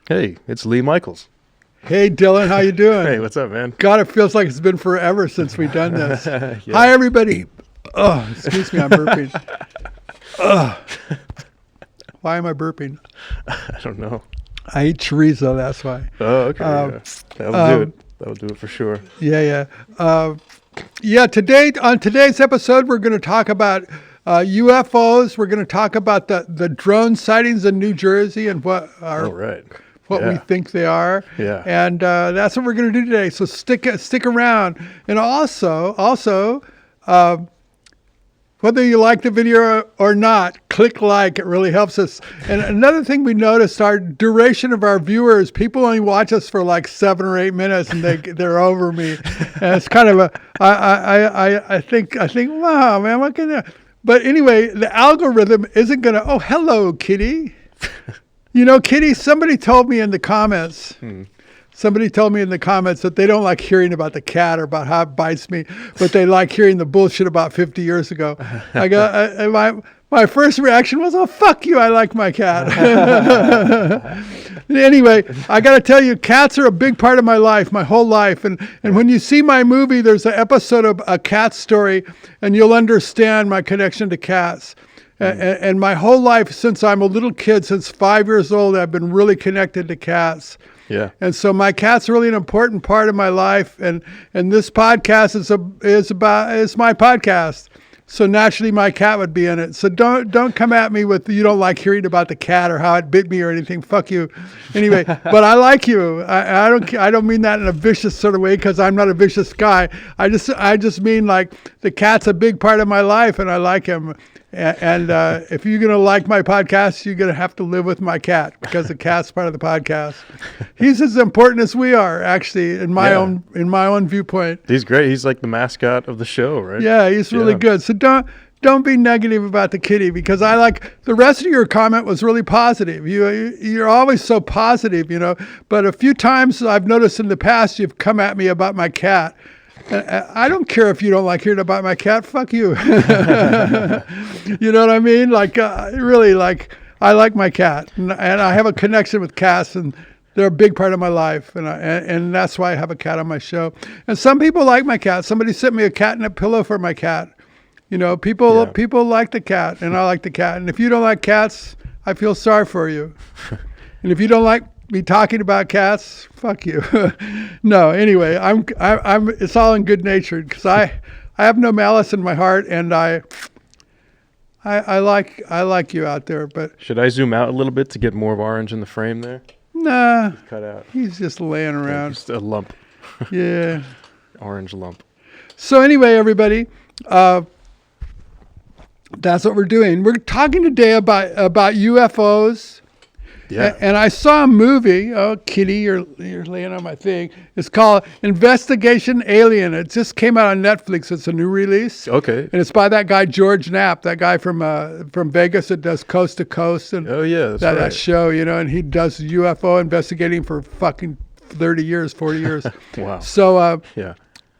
Hey, it's Lee Michaels. Hey, Dylan, how you doing? Hey, what's up, man? God, it feels like it's been forever since we've done this. Yeah. Hi, everybody. Oh, excuse me, I'm burping. Why am I burping? I don't know. I eat chorizo, that's why. Oh, okay. Yeah. That'll do it. That'll do it for sure. Yeah. On today's episode, we're going to talk about UFOs. We're going to talk about the drone sightings in New Jersey and what we think they are. Yeah. And that's what we're going to do today. So stick around. And also, whether you like the video or not, click like. It really helps us. And another thing we noticed, our duration of our viewers, people only watch us for like 7 or 8 minutes and they're over me. And it's kind of I think, wow, man, what can I? But anyway, the algorithm isn't going to, oh, hello, Kitty. You know, Kitty, somebody told me in the comments that they don't like hearing about the cat or about how it bites me, but they like hearing the bullshit about 50 years ago. My first reaction was, oh, fuck you, I like my cat. Anyway, I got to tell you, cats are a big part of my life, my whole life. And when you see my movie, there's an episode of A Cat Story, and you'll understand my connection to cats. And my whole life, since I'm a little kid, since 5 years old, I've been really connected to cats. Yeah. And so my cat's really an important part of my life. And this podcast is my podcast. So naturally my cat would be in it. So don't come at me with you don't like hearing about the cat or how it bit me or anything. Fuck you. Anyway, but I like you. I don't mean that in a vicious sort of way because I'm not a vicious guy. I just mean like the cat's a big part of my life and I like him. And if you're going to like my podcast, you're going to have to live with my cat because the cat's part of the podcast. He's as important as we are, actually, in my own viewpoint. He's great. He's like the mascot of the show, right? Yeah, he's really good. So don't be negative about the kitty because I like the rest of your comment was really positive. You're always so positive, you know. But a few times I've noticed in the past you've come at me about my cat. I don't care if you don't like hearing about my cat. Fuck you. You know what I mean? Like, really, like, I like my cat. And I have a connection with cats, and they're a big part of my life. And that's why I have a cat on my show. And some people like my cat. Somebody sent me a catnip pillow for my cat. You know, people like the cat, and I like the cat. And if you don't like cats, I feel sorry for you. And if you don't like me talking about cats, fuck you. No, anyway, I'm it's all in good natured because I have no malice in my heart, and I like you out there. But should I zoom out a little bit to get more of orange in the frame there? Nah, cut out. He's just laying around. Just a lump. Yeah, orange lump. So anyway, everybody, that's what we're doing. We're talking today about UFOs. Yeah. And I saw a movie. Oh, Kitty, you're laying on my thing. It's called Investigation Alien. It just came out on Netflix. It's a new release. Okay. And it's by that guy George Knapp, that guy from Vegas that does Coast to Coast and that show, you know. And he does UFO investigating for fucking 30 years, 40 years. Wow. So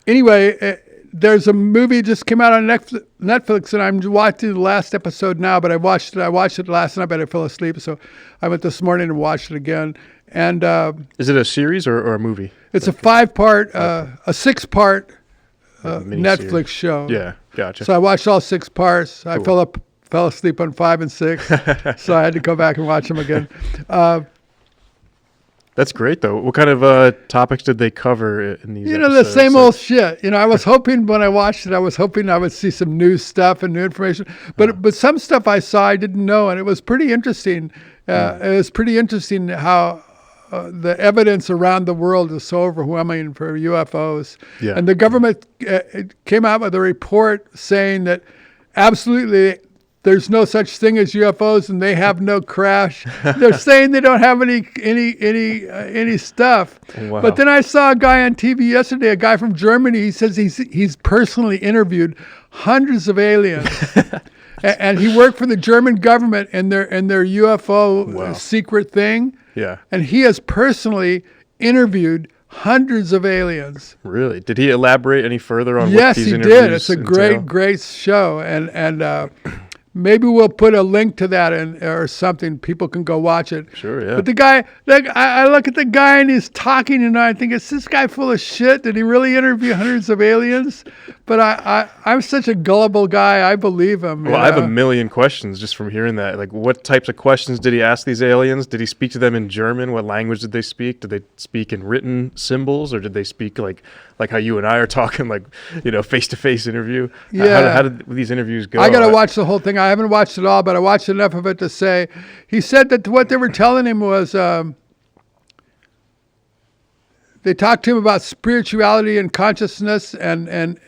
anyway. There's a movie just came out on Netflix, and I'm watching the last episode now. But I watched it last night, but I fell asleep, so I went this morning and watched it again. And is it a series or a movie? It's a 6-part Netflix show. Yeah, gotcha. So I watched all 6 parts. Cool. I fell asleep on 5 and 6, so I had to go back and watch them again. That's great, though. What kind of topics did they cover in these episodes? The same old shit. You know, I was hoping when I watched it, I would see some new stuff and new information. But some stuff I saw I didn't know, and it was pretty interesting. It was pretty interesting how the evidence around the world is so overwhelming for UFOs. Yeah. And the government came out with a report saying that absolutely there's no such thing as UFOs, and they have no crash. They're saying they don't have any stuff. Wow. But then I saw a guy on TV yesterday, a guy from Germany. He says he's personally interviewed hundreds of aliens, and he worked for the German government and their UFO secret thing. Yeah, and he has personally interviewed hundreds of aliens. Really? Did he elaborate any further on what these interviews Yes, he did. It's a entail? great show, and Maybe we'll put a link to that in or something. People can go watch it. Sure, yeah. But the guy, I look at the guy and he's talking, and I think, is this guy full of shit? Did he really interview hundreds of aliens? But I'm such a gullible guy. I believe him. Well, I have a million questions just from hearing that. Like, what types of questions did he ask these aliens? Did he speak to them in German? What language did they speak? Did they speak in written symbols, or did they speak like how you and I are talking, like, face-to-face interview? Yeah. How did these interviews go? I got to watch the whole thing. I haven't watched it all, but I watched enough of it to say. He said that what they were telling him was they talked to him about spirituality and consciousness and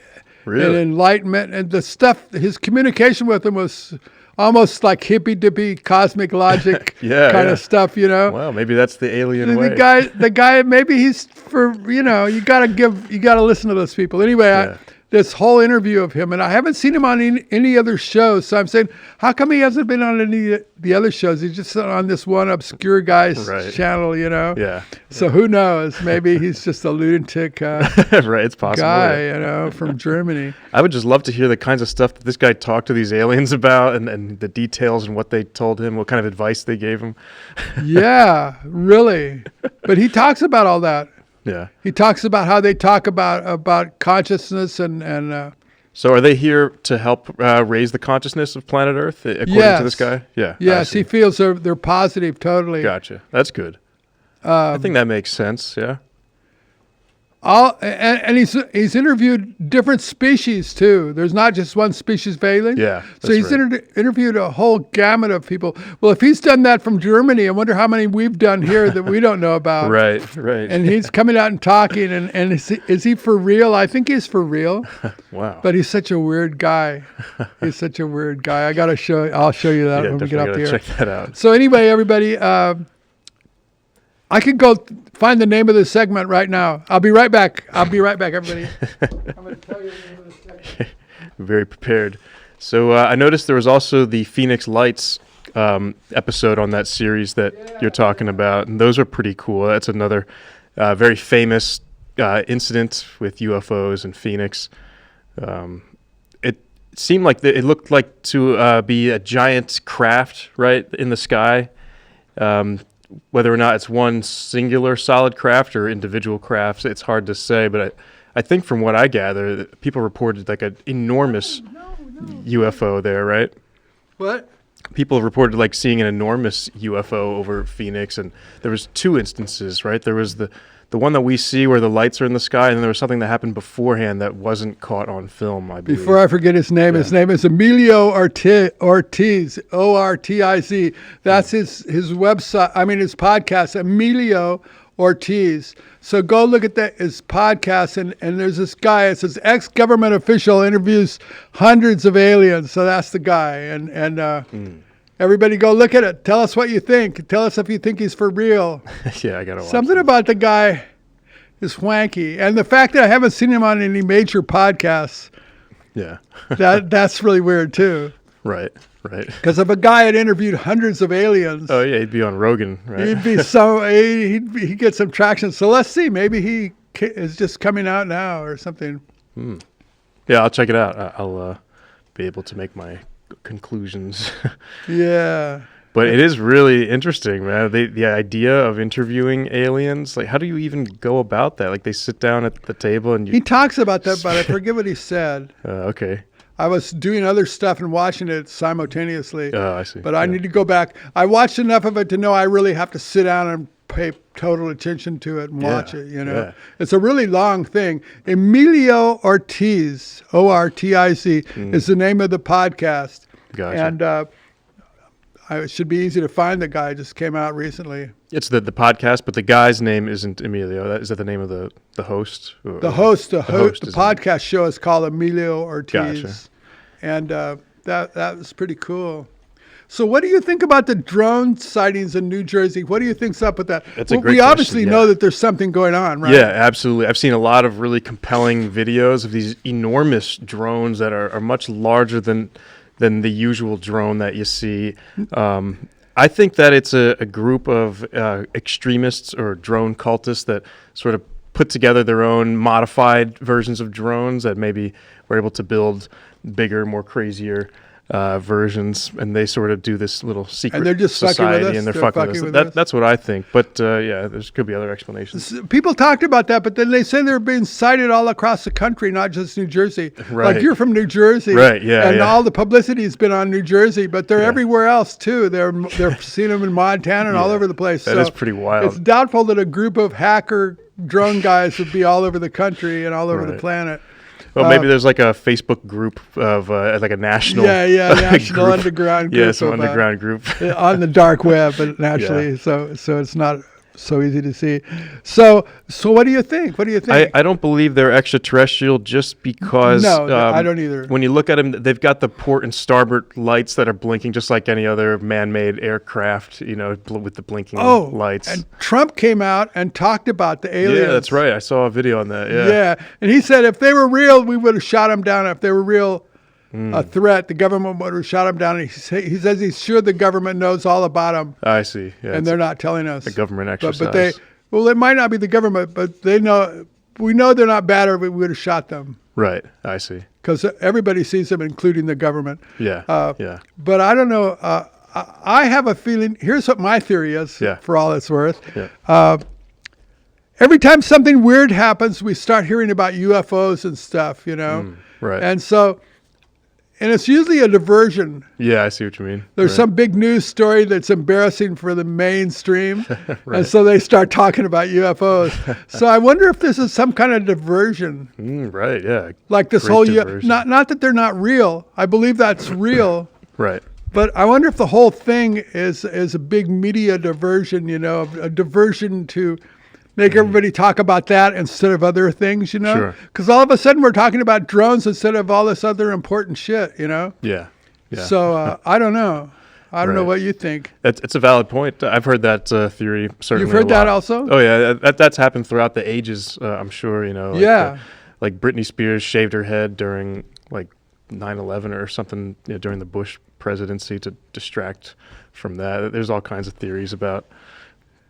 Really? enlightenment, and the stuff. His communication with them was almost like hippy dippy cosmic logic kind of stuff. Wow, maybe that's the alien way. The guy, maybe he's for you got to listen to those people anyway. Yeah. This whole interview of him, and I haven't seen him on any other shows. So I'm saying, how come he hasn't been on any of the other shows? He's just on this one obscure guy's channel, Yeah. So who knows? Maybe he's just a lunatic Right, it's possible. guy, from Germany. I would just love to hear the kinds of stuff that this guy talked to these aliens about, and the details and what they told him, what kind of advice they gave him. Yeah, really. But he talks about all that. Yeah. He talks about how they talk about consciousness and So are they here to help raise the consciousness of planet Earth, according to this guy? Yeah. Yes, he feels they're positive, totally. Gotcha. That's good. I think that makes sense, yeah. And he's interviewed different species too. There's not just one species of alien. Yeah. So he's interviewed a whole gamut of people. Well, if he's done that from Germany, I wonder how many we've done here that we don't know about. Right. And he's coming out and talking. And is he for real? I think he's for real. Wow. But he's such a weird guy. He's such a weird guy. I'll show you that when we get up here. Check that out. So anyway, everybody. I could go find the name of the segment right now. I'll be right back. Everybody. I'm going to tell you the name of the segment. Very prepared. So I noticed there was also the Phoenix Lights episode on that series that you're talking about, and those are pretty cool. That's another very famous incident with UFOs in Phoenix. It seemed like it looked like to be a giant craft right in the sky. Whether or not it's one singular solid craft or individual crafts, it's hard to say. But I think from what I gather, that people reported like an enormous UFO there, right? What? People reported like seeing an enormous UFO over Phoenix, and there was two instances, right? There was the one that we see where the lights are in the sky, and then there was something that happened beforehand that wasn't caught on film, I believe. Before I forget his name, his name is Emilio Ortiz, Ortiz. That's his website, his podcast, Emilio Ortiz. So go look at his podcast, and there's this guy, it says ex-government official interviews hundreds of aliens. So that's the guy. And everybody go look at it. Tell us what you think. Tell us if you think he's for real. Yeah, I got to watch Something about the guy is wanky. And the fact that I haven't seen him on any major podcasts, yeah, that's really weird too. Right. Because if a guy had interviewed hundreds of aliens, oh yeah, he'd be on Rogan, right? He'd get some traction. So let's see. Maybe he is just coming out now or something. Yeah, I'll check it out. I'll be able to make my conclusions. Yeah. But it is really interesting, man. The idea of interviewing aliens, like, how do you even go about that? Like, they sit down at the table and he talks about that, but I forget what he said. Okay. I was doing other stuff and watching it simultaneously. Oh, I see. But I need to go back. I watched enough of it to know I really have to sit down and pay total attention to it and watch it, Yeah. It's a really long thing. Emilio Ortiz, Ortiz, is the name of the podcast. Gotcha. And it should be easy to find the guy. It just came out recently. It's the podcast, but the guy's name isn't Emilio. Is that the name of the host? The podcast show is called Emilio Ortiz. Gotcha. And that was pretty cool. So what do you think about the drone sightings in New Jersey? What do you think's up with that? That's a great We obviously question, know that there's something going on, right? Yeah, absolutely. I've seen a lot of really compelling videos of these enormous drones that are much larger than the usual drone that you see. I think that it's a group of extremists or drone cultists that sort of put together their own modified versions of drones that maybe were able to build bigger, more crazier versions, and they sort of do this little secret And they're just fucking with society, us? and they're They're fucking fucking with with us. us? That's what I think. But yeah, there could be other explanations. People talked about that, but then they say they're being sighted all across the country, not just New Jersey. Right. Like you're from New Jersey, Right, yeah, and yeah. all the publicity's been on New Jersey, but they're everywhere else too. They're seeing them in Montana and all Yeah. over the place. That is pretty wild. It's doubtful that a group of hacker drone guys would be all over the country and all over the Right. planet. Well, maybe there's like a Facebook group of like a national. National group. underground group. Yeah, some of, underground group. on the dark web, but naturally, so it's not so easy to see. So what do you think? What do you think? I don't believe they're extraterrestrial just because. No, I don't either. When you look at them, they've got the port and starboard lights that are blinking just like any other man-made aircraft, with the blinking lights. And Trump came out and talked about the aliens. Yeah, that's right. I saw a video on that. Yeah. Yeah, and he said if they were real, we would have shot them down. If they were real, a threat, the government would have shot them down. And he says he's sure the government knows all about them, I see. Yeah, and they're not telling us. a government exercise. But it might not be the government, but they know. We know they're not bad, or we would have shot them. Right. I see. Because everybody sees them, including the government. Yeah. Yeah. But I don't know. I have a feeling. Here's what my theory is. Yeah. For all it's worth. Yeah. Every time something weird happens, we start hearing about UFOs and stuff. Right. And it's usually a diversion. Yeah, I see what you mean. There's Right. some big news story that's embarrassing for the mainstream. Right. And so they start talking about UFOs. So I wonder if this is some kind of diversion. Right. Yeah. Like this Great whole, diversion. not that they're not real. I believe that's real. Right. But I wonder if the whole thing is a big media diversion, a diversion to make everybody talk about that instead of other things, Sure. Because all of a sudden we're talking about drones instead of all this other important shit, Yeah. Yeah. So I don't know. I don't know Right. what you think. It's a valid point. I've heard that theory certainly. You've heard a lot. that also? Oh yeah, that's happened throughout the ages. I'm sure Like, Yeah. like Britney Spears shaved her head during like 9/11 or something during the Bush presidency to distract from that. There's all kinds of theories about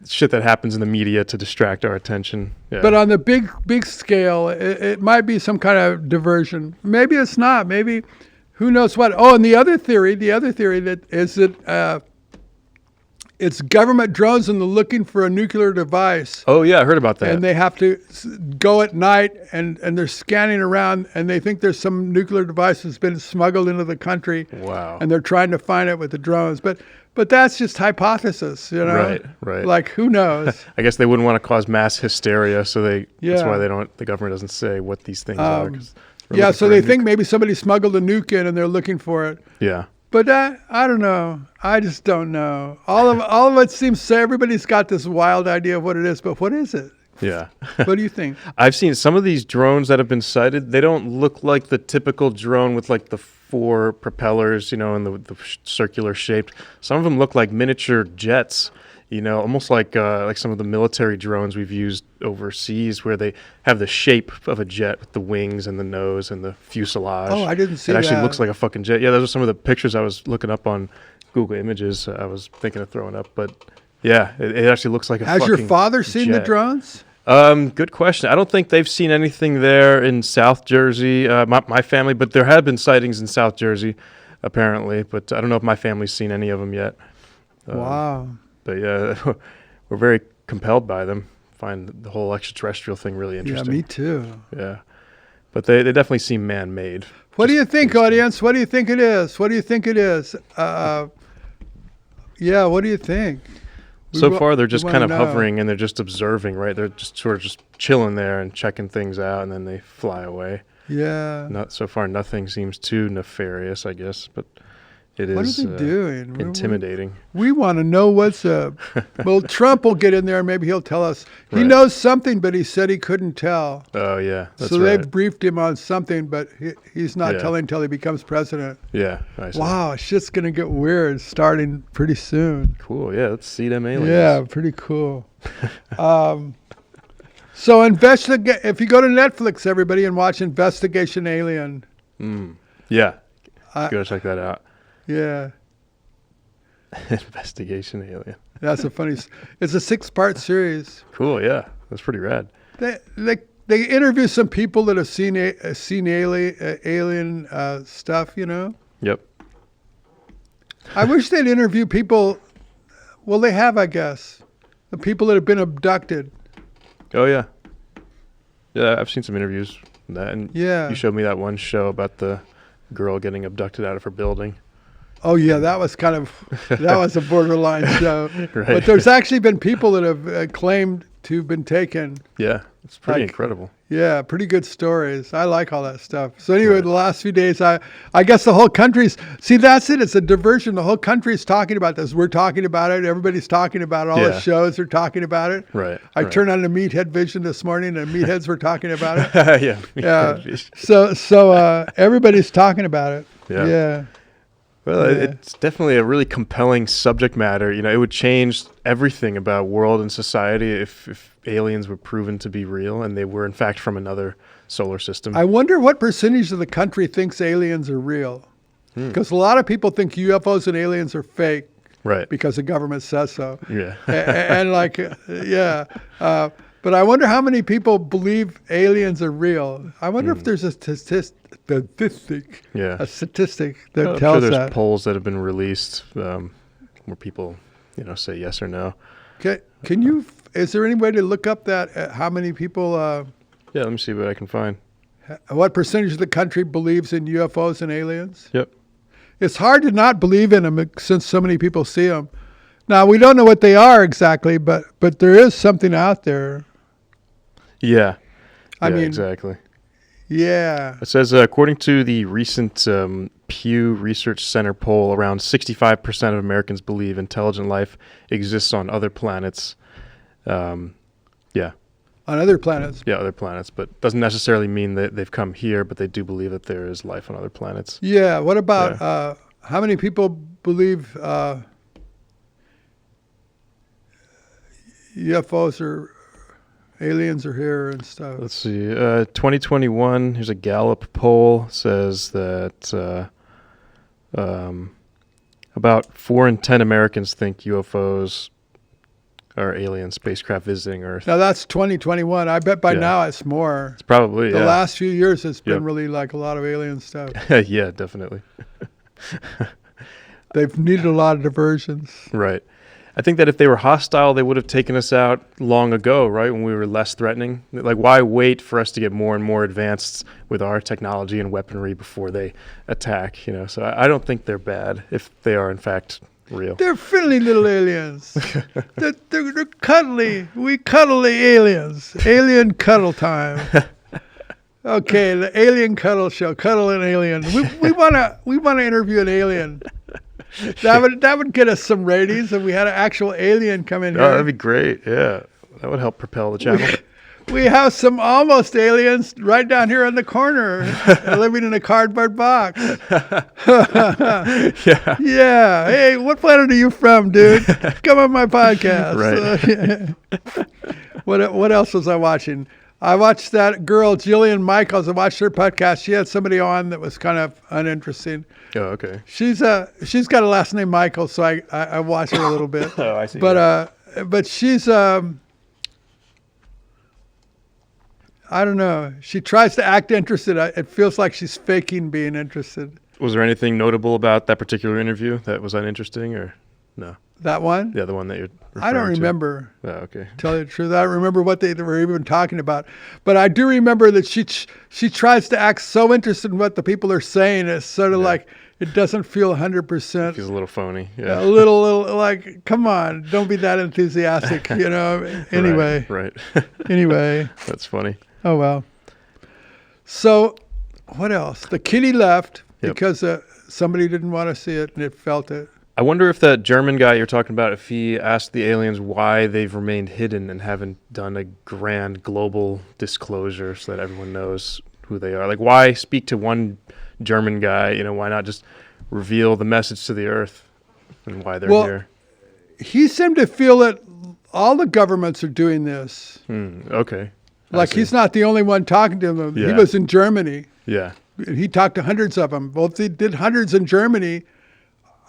shit that happens in the media to distract our attention. Yeah. But on the big scale, it might be some kind of diversion. Maybe it's not. Maybe who knows what. Oh, and the other theory that is that it's government drones and they're looking for a nuclear device. Oh yeah, I heard about that. And they have to go at night and they're scanning around and they think there's some nuclear device that's been smuggled into the country. Wow. And they're trying to find it with the drones. But that's just hypothesis, Right, right. Like who knows? I guess they wouldn't want to cause mass hysteria, so that's Yeah. why the government doesn't say what these things are. 'Cause we're Yeah, looking so for a they nuke. think maybe somebody smuggled a nuke in and they're looking for it. Yeah. But I don't know. I just don't know. All of it seems so everybody's got this wild idea of what it is, but what is it? Yeah. What do you think? I've seen some of these drones that have been sighted. They don't look like the typical drone with like the 4 propellers, and the circular shaped. Some of them look like miniature jets, almost like some of the military drones we've used overseas, where they have the shape of a jet with the wings and the nose and the fuselage. Oh, I didn't see It actually that. looks like a fucking jet. Yeah, those are some of the pictures I was looking up on Google Images. I was thinking of throwing up, but yeah, it actually looks like a Has fucking your father seen the jet. drones? Good question. I don't think they've seen anything there in South Jersey, my family, but there have been sightings in South Jersey, apparently. But I don't know if my family's seen any of them yet. Wow. But yeah, we're very compelled by them. Find the whole extraterrestrial thing really Yeah, interesting. me too. Yeah. But they definitely seem man-made. What do you think, audience? What do you think it is? What do you think it is? Yeah, what do you think? So far, they're just we kind of wanna know. hovering and they're just observing, right? They're just sort of just chilling there and checking things out, and then they fly away. Yeah. Not so far. Nothing seems too nefarious, I guess, but it What is are they doing? intimidating. We want to know what's up. Well, Trump will get in there and maybe he'll tell us. He Right. knows something, but he said he couldn't tell. Oh yeah, that's So right. they've briefed him on something, but he's not Yeah. telling until he becomes president. Yeah, I see. Wow, shit's going to get weird starting pretty soon. Cool. Yeah, let's see them aliens. Yeah, pretty cool. So investigate. If you go to Netflix, everybody, and watch Investigation Alien. Yeah. I- Go check that out. Yeah, Investigation Alien. that's a funny. It's a 6-part series. Cool. Yeah, that's pretty rad. They interview some people that have seen alien stuff. Yep. I wish they'd interview people. Well, they have, I guess. The people that have been abducted. Oh, yeah. Yeah, I've seen some interviews with that. And Yeah. you showed me that one show about the girl getting abducted out of her building. Oh, yeah, that was a borderline show. Right. But there's actually been people that have claimed to have been taken. Yeah, it's pretty incredible. Yeah, pretty good stories. I like all that stuff. So anyway, The last few days, I guess the whole country's, see, that's it. It's a diversion. The whole country's talking about this. We're talking about it. Everybo's talking about it. All the shows are talking about it. Right. I turned on the Meathead Vision this morning, and Meatheads were talking about it. Yeah. So everybody's talking about it. Yeah. Well, it's definitely a really compelling subject matter. You know, it would change everything about world and society if aliens were proven to be real and they were, in fact, from another solar system. I wonder what percentage of the country thinks aliens are real. Because a lot of people think UFOs and aliens are fake. Right. Because the government says so. Yeah. But I wonder how many people believe aliens are real. I wonder if there's a statistic that I'm tells sure there's that. polls that have been released where people, say yes or no. Is there any way to look up that, how many people, Yeah, let me see what I can find. what percentage of the country believes in UFOs and aliens? Yep. It's hard to not believe in them since so many people see them. Now, we don't know what they are exactly, but there is something out there. Yeah. I mean, exactly. Yeah. It says, according to the recent Pew Research Center poll, around 65% of Americans believe intelligent life exists on other planets. On other planets? Yeah, other planets, but doesn't necessarily mean that they've come here, but they do believe that there is life on other planets. Yeah. What about how many people believe UFOs or aliens are here and stuff? Let's see. 2021, here's a Gallup poll, says that about 4 in 10 Americans think UFOs are alien spacecraft visiting Earth. Now, that's 2021. I bet by now it's more. It's probably, The last few years, it's been really like a lot of alien stuff. Yeah, definitely. They've needed a lot of diversions. Right. I think that if they were hostile, they would have taken us out long ago, right, when we were less threatening. Like, why wait for us to get more and more advanced with our technology and weaponry before they attack, So I don't think they're bad if they are, in fact, real. They're friendly little aliens. they're cuddly. We cuddle the aliens. Alien cuddle time. Okay, the Alien Cuddle Show. Cuddle an alien. We wanna interview an alien. That would get us some ratings if we had an actual alien come in here. Oh, that'd be great. Yeah, that would help propel the channel. We have some almost aliens right down here in the corner, living in a cardboard box. Yeah. Yeah. Hey, what planet are you from, dude? Come on my podcast. Right. What else was I watching? I watched that girl, Jillian Michaels. I watched her podcast. She had somebody on that was kind of uninteresting. Oh, okay. She's got a last name Michael, so I watched her a little bit. Oh, I see. But she's I don't know. She tries to act interested. It feels like she's faking being interested. Was there anything notable about that particular interview that was uninteresting, or no? That one? Yeah, the one that you're referring I don't to. remember. Oh, okay. Tell you the truth, I don't remember what they were even talking about. But I do remember that she tries to act so interested in what the people are saying. It's sort of like it doesn't feel 100%. Feels a little phony. Yeah. A little like, come on, don't be that enthusiastic, Anyway. Right. Anyway. That's funny. Oh, well. So what else? The kitty left because somebody didn't want to see it and it felt it. I wonder if that German guy you're talking about, if he asked the aliens why they've remained hidden and haven't done a grand global disclosure so that everyone knows who they are. Like, why speak to one German guy? Why not just reveal the message to the Earth and why they're here? He seemed to feel that all the governments are doing this. Okay. Like, he's not the only one talking to them. Yeah. He was in Germany. Yeah. He talked to hundreds of them. Well, if they did hundreds in Germany,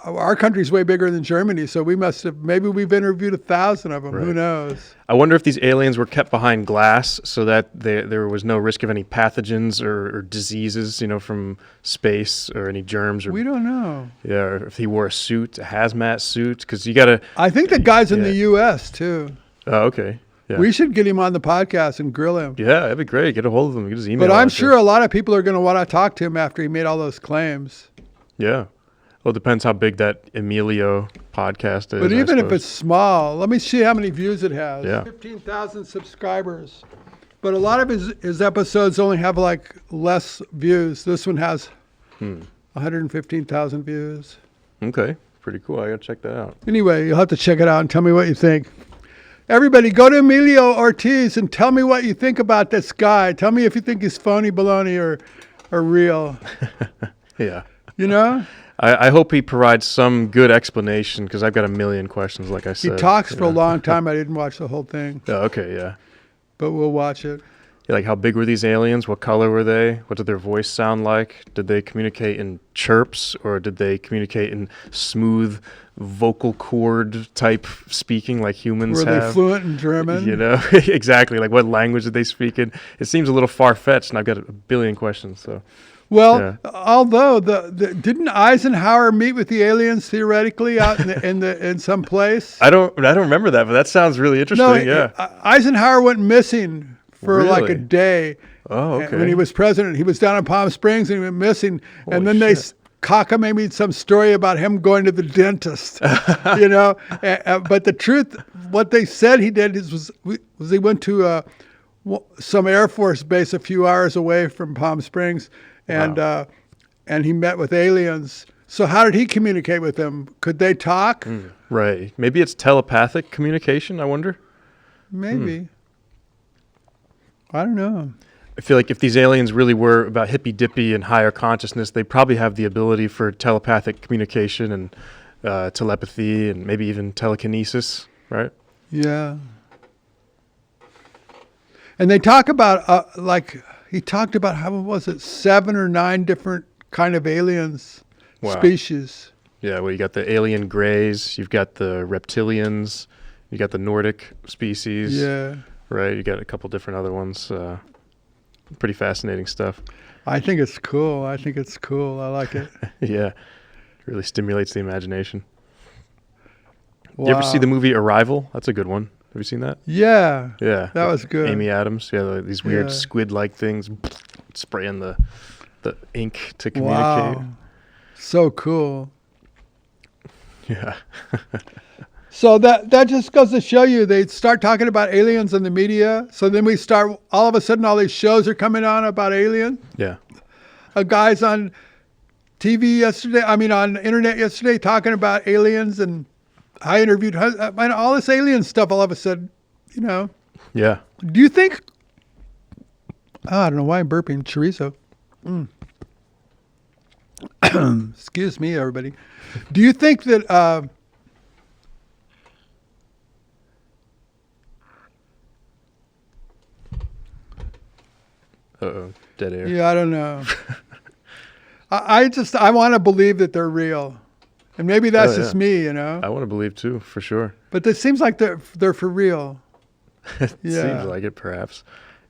our country's way bigger than Germany, so maybe we've interviewed 1,000 of them. Right. Who knows? I wonder if these aliens were kept behind glass so that there was no risk of any pathogens or diseases, from space or any germs. We don't know. Yeah, or if he wore a suit, a hazmat suit, because you got to... I think the guy's in the U.S., too. Oh, okay. Yeah. We should get him on the podcast and grill him. Yeah, that'd be great. Get a hold of him. Get his email. But I'm sure a lot of people are going to want to talk to him after he made all those claims. Yeah. Well, it depends how big that Emilio podcast is. But even if it's small, let me see how many views it has. Yeah. 15,000 subscribers. But a lot of his episodes only have like less views. This one has 115,000 views. Okay. Pretty cool. I got to check that out. Anyway, you'll have to check it out and tell me what you think. Everybody, go to Emilio Ortiz and tell me what you think about this guy. Tell me if you think he's phony, baloney, or real. Yeah. You know? I hope he provides some good explanation because I've got a million questions, like I said. He talks for a long time. I didn't watch the whole thing. Oh, okay, yeah. But we'll watch it. Yeah, like how big were these aliens? What color were they? What did their voice sound like? Did they communicate in chirps or did they communicate in smooth vocal cord type speaking like humans Were have? they fluent in German? Exactly. Like what language did they speak in? It seems a little far-fetched and I've got a billion questions, so... Well, although didn't Eisenhower meet with the aliens theoretically out in some place? I don't remember that, but that sounds really interesting. No, yeah. Eisenhower went missing for like a Really? day. Oh, okay. When he was president, he was down in Palm Springs and he went missing. Holy and then they shit. cockamamie some story about him going to the dentist. But the truth, what they said he did was he went to some Air Force base a few hours away from Palm Springs. And he met with aliens. So how did he communicate with them? Could they talk? Right. Maybe it's telepathic communication, I wonder. Maybe. I don't know. I feel like if these aliens really were about hippy-dippy and higher consciousness, they probably have the ability for telepathic communication and telepathy and maybe even telekinesis, right? Yeah. And they talk about, he talked about, how was it, 7 or 9 different kind of aliens, species. Yeah, well, you got the alien greys, you've got the reptilians, you got the Nordic species. Yeah. Right, you got a couple different other ones. Pretty fascinating stuff. I think it's cool. I like it. Yeah, it really stimulates the imagination. Wow. You ever see the movie Arrival? That's a good one. Have you seen that? Yeah. Yeah. That was good. Amy Adams. Yeah, these weird squid-like things spraying the ink to communicate. Wow. So cool. Yeah. So that just goes to show you, they start talking about aliens in the media. So then all of a sudden, all these shows are coming on about aliens. Yeah. A guy's on TV on internet yesterday talking about aliens, and I interviewed all this alien stuff all of a sudden, Yeah. Do you think, I don't know why I'm burping, chorizo. Excuse me, everybody. Do you think that, Uh-oh, dead air. yeah, I don't know. I want to believe that they're real. And maybe that's just me, I want to believe too, for sure. But it seems like they're for real. It seems like it, perhaps.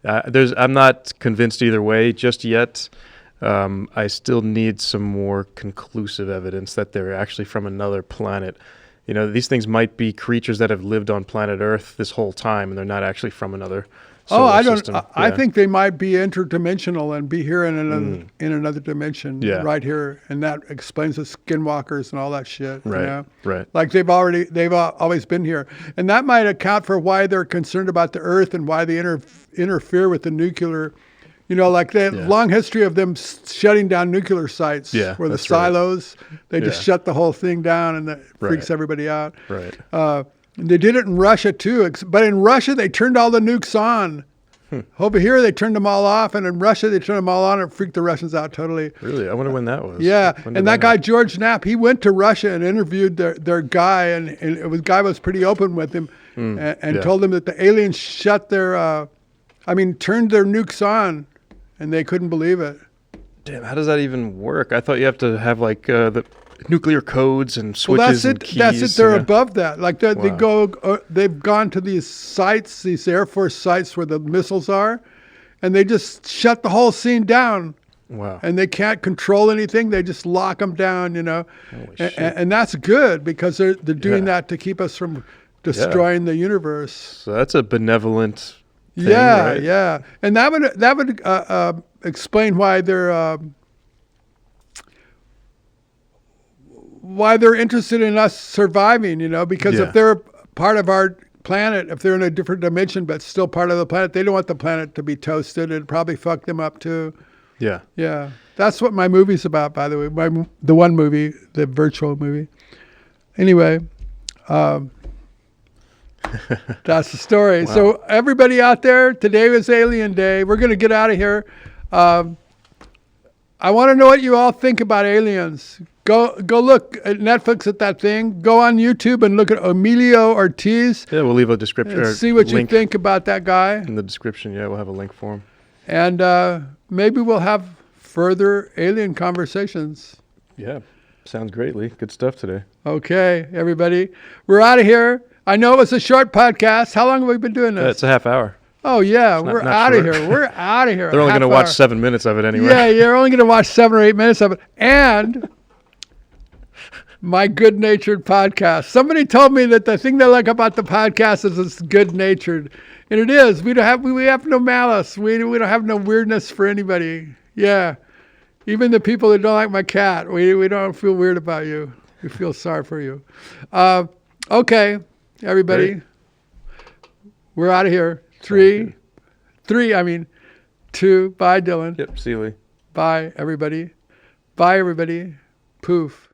I'm not convinced either way just yet. I still need some more conclusive evidence that they're actually from another planet. These things might be creatures that have lived on planet Earth this whole time, and they're not actually from another solar system. I think they might be interdimensional and be here in another dimension, right here, and that explains the skinwalkers and all that shit. Right, right. Like they've always been here, and that might account for why they're concerned about the Earth and why they interfere with the nuclear. Like the long history of them shutting down nuclear sites, where the silos, they just shut the whole thing down, and that freaks everybody out. Right. They did it in Russia too, but in Russia they turned all the nukes on. Over here they turned them all off, and in Russia they turned them all on, and it freaked the Russians out totally. Really? I wonder when that was. Yeah, and that guy George Knapp, he went to Russia and interviewed their guy, and the guy was pretty open with him, and told him that the aliens turned their nukes on, and they couldn't believe it. Damn, how does that even work? I thought you have to have nuclear codes and Well, switches that's and it. keys. That's it. They're yeah. above that. Like they Wow. go. They've gone to these sites, these Air Force sites where the missiles are, and they just shut the whole scene down. Wow. And they can't control anything. They just lock them down, Holy shit. and that's good because they're doing Yeah. that to keep us from destroying the universe. So that's a benevolent thing, Yeah, right? yeah, and that would explain why they're interested in us surviving. Because Yeah. if they're part of our planet, if they're in a different dimension but still part of the planet, they don't want the planet to be toasted. It'd probably fuck them up too. Yeah. Yeah, that's what my movie's about, by the way. The one movie, the virtual movie. Anyway, that's the story. Wow. So everybody out there, today was Alien Day. We're going to get out of here. I want to know what you all think about aliens. Go look at Netflix at that thing. Go on YouTube and look at Emilio Ortiz Yeah, we'll leave a description and or see what you link think about that guy. in the description. Yeah, we'll have a link for him. And maybe we'll have further alien conversations. Yeah, sounds great, Lee. Good stuff today. Okay, everybody. We're out of here. I know it was a short podcast. How long have we been doing this? It's a half hour. Oh, yeah. not- We're not out of short. here. We're out of here. They're only Half going to watch hour. 7 minutes of it anyway. Yeah, you're only going to watch 7 or 8 minutes of it. And my good-natured podcast. Somebody told me that the thing they like about the podcast is it's good-natured. And it is. We have no malice. We don't have no weirdness for anybody. Yeah. Even the people that don't like my cat, we don't feel weird about you. We feel sorry for you. Okay, everybody. Great. We're out of here. good. 2. Bye, Dylan. Yep, see you, Lee. Bye, everybody. Bye, everybody. Poof.